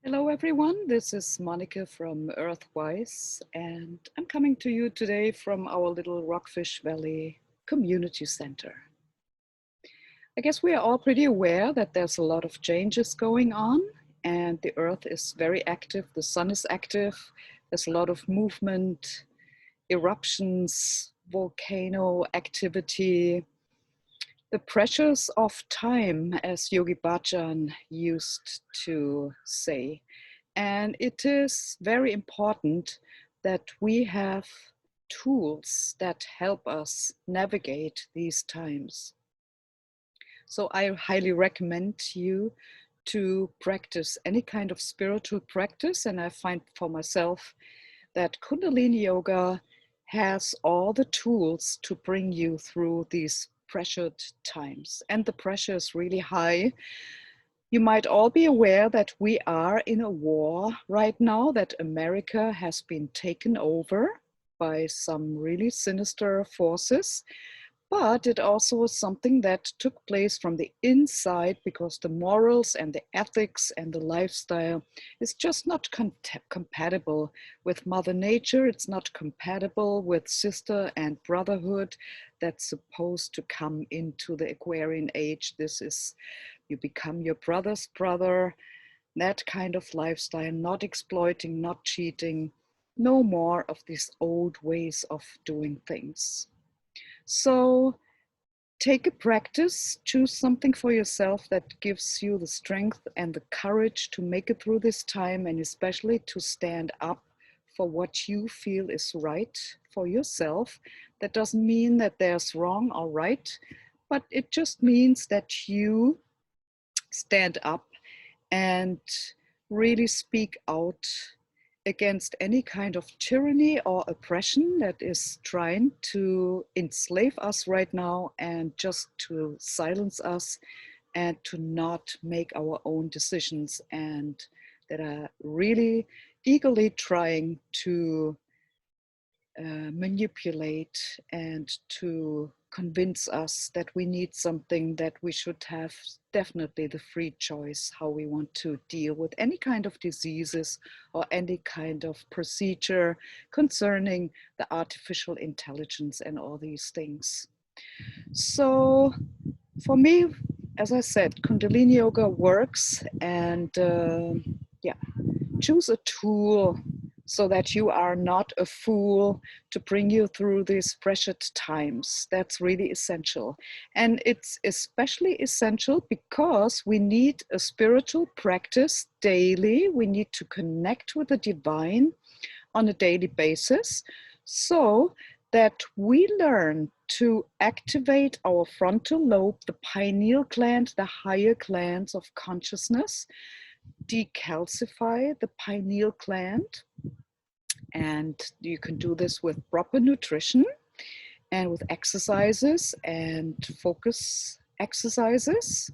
Hello everyone, this is Monica from Earthwise and I'm coming to you today from our little Rockfish Valley Community Center. I guess we are all pretty aware that there's a lot of changes going on and the Earth is very active, the sun is active, there's a lot of movement, eruptions, volcano activity, the pressures of time, as Yogi Bhajan used to say. And it is very important that we have tools that help us navigate these times. So I highly recommend you to practice any kind of spiritual practice. And I find for myself that Kundalini Yoga has all the tools to bring you through these pressured times. And the pressure is really high. You might all be aware that we are in a war right now, that America has been taken over by some really sinister forces. But it also was something that took place from the inside because the morals and the ethics and the lifestyle is just not compatible with Mother Nature. It's not compatible with sister and brotherhood that's supposed to come into the Aquarian age. This is, you become your brother's brother, that kind of lifestyle, not exploiting, not cheating, no more of these old ways of doing things. So take a practice, choose something for yourself that gives you the strength and the courage to make it through this time, and especially to stand up for what you feel is right for yourself. That doesn't mean that there's wrong or right, but it just means that you stand up and really speak out against any kind of tyranny or oppression that is trying to enslave us right now and just to silence us and to not make our own decisions, and that are really eagerly trying to manipulate and to convince us that we need something, that we should have definitely the free choice how we want to deal with any kind of diseases or any kind of procedure concerning the artificial intelligence and all these things. So for me, as I said, Kundalini Yoga works, and yeah, choose a tool so that you are not a fool to bring you through these pressured times. That's really essential. And it's especially essential because we need a spiritual practice daily. We need to connect with the divine on a daily basis so that we learn to activate our frontal lobe, the pineal gland, the higher glands of consciousness, decalcify the pineal gland. And you can do this with proper nutrition and with exercises and focus exercises.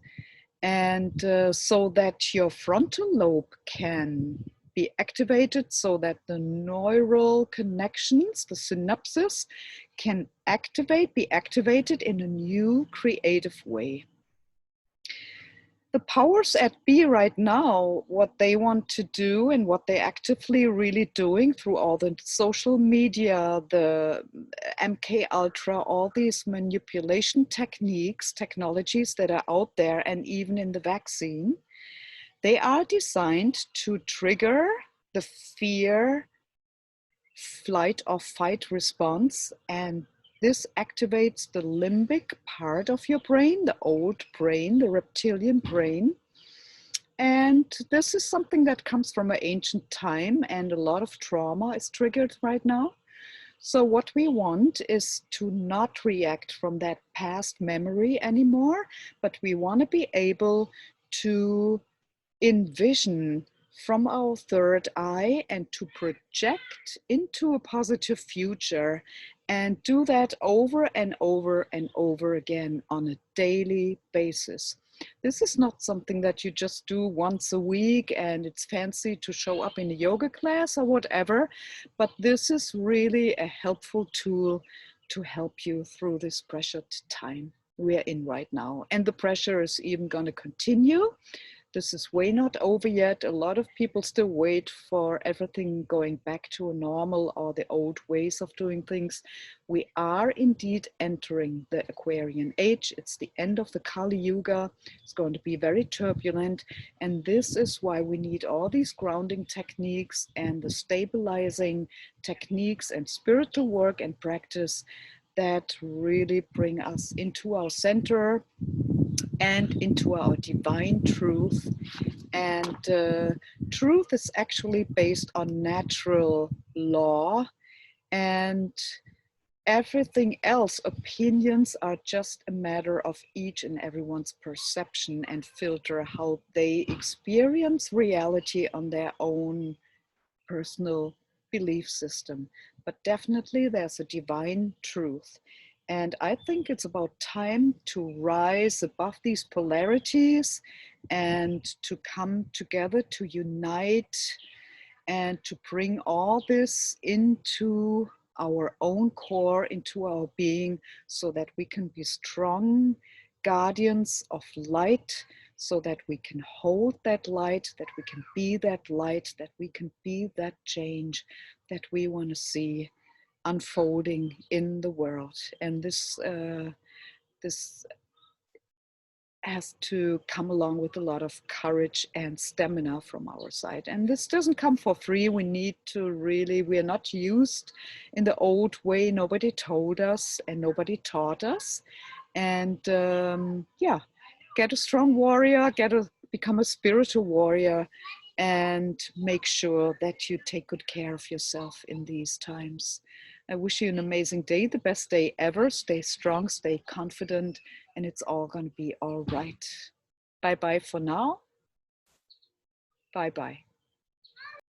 And so that your frontal lobe can be activated, so that the neural connections, the synapses, can be activated in a new creative way. The powers at be right now, what they want to do and what they're actively really doing through all the social media, the MK Ultra, all these manipulation techniques, technologies that are out there, and even in the vaccine, they are designed to trigger the fear, flight or fight response, and this activates the limbic part of your brain, the old brain, the reptilian brain. And this is something that comes from an ancient time, and a lot of trauma is triggered right now. So what we want is to not react from that past memory anymore, but we want to be able to envision from our third eye and to project into a positive future, and do that over and over and over again on a daily basis. This is not something that you just do once a week and it's fancy to show up in a yoga class or whatever, but this is really a helpful tool to help you through this pressured time we're in right now. And the pressure is even going to continue. this is way not over yet. A lot of people still wait for everything going back to a normal or the old ways of doing things. We are indeed entering the Aquarian age. It's the end of the Kali Yuga. It's going to be very turbulent. And this is why we need all these grounding techniques and the stabilizing techniques and spiritual work and practice that really bring us into our center and into our divine truth. And truth is actually based on natural law, and everything else, opinions, are just a matter of each and everyone's perception and filter how they experience reality on their own personal belief system. But definitely there's a divine truth. And I think it's about time to rise above these polarities and to come together, to unite, and to bring all this into our own core, into our being, so that we can be strong guardians of light, so that we can hold that light, that we can be that light, that we can be that change that we want to see unfolding in the world. And this has to come along with a lot of courage and stamina from our side. And this doesn't come for free. We need to really, we're not used in the old way. Nobody told us and nobody taught us. And yeah, get a strong warrior, become a spiritual warrior, and make sure that you take good care of yourself in these times. I wish you an amazing day, the best day ever. Stay strong, stay confident, and it's all going to be all right. Bye-bye for now. Bye-bye.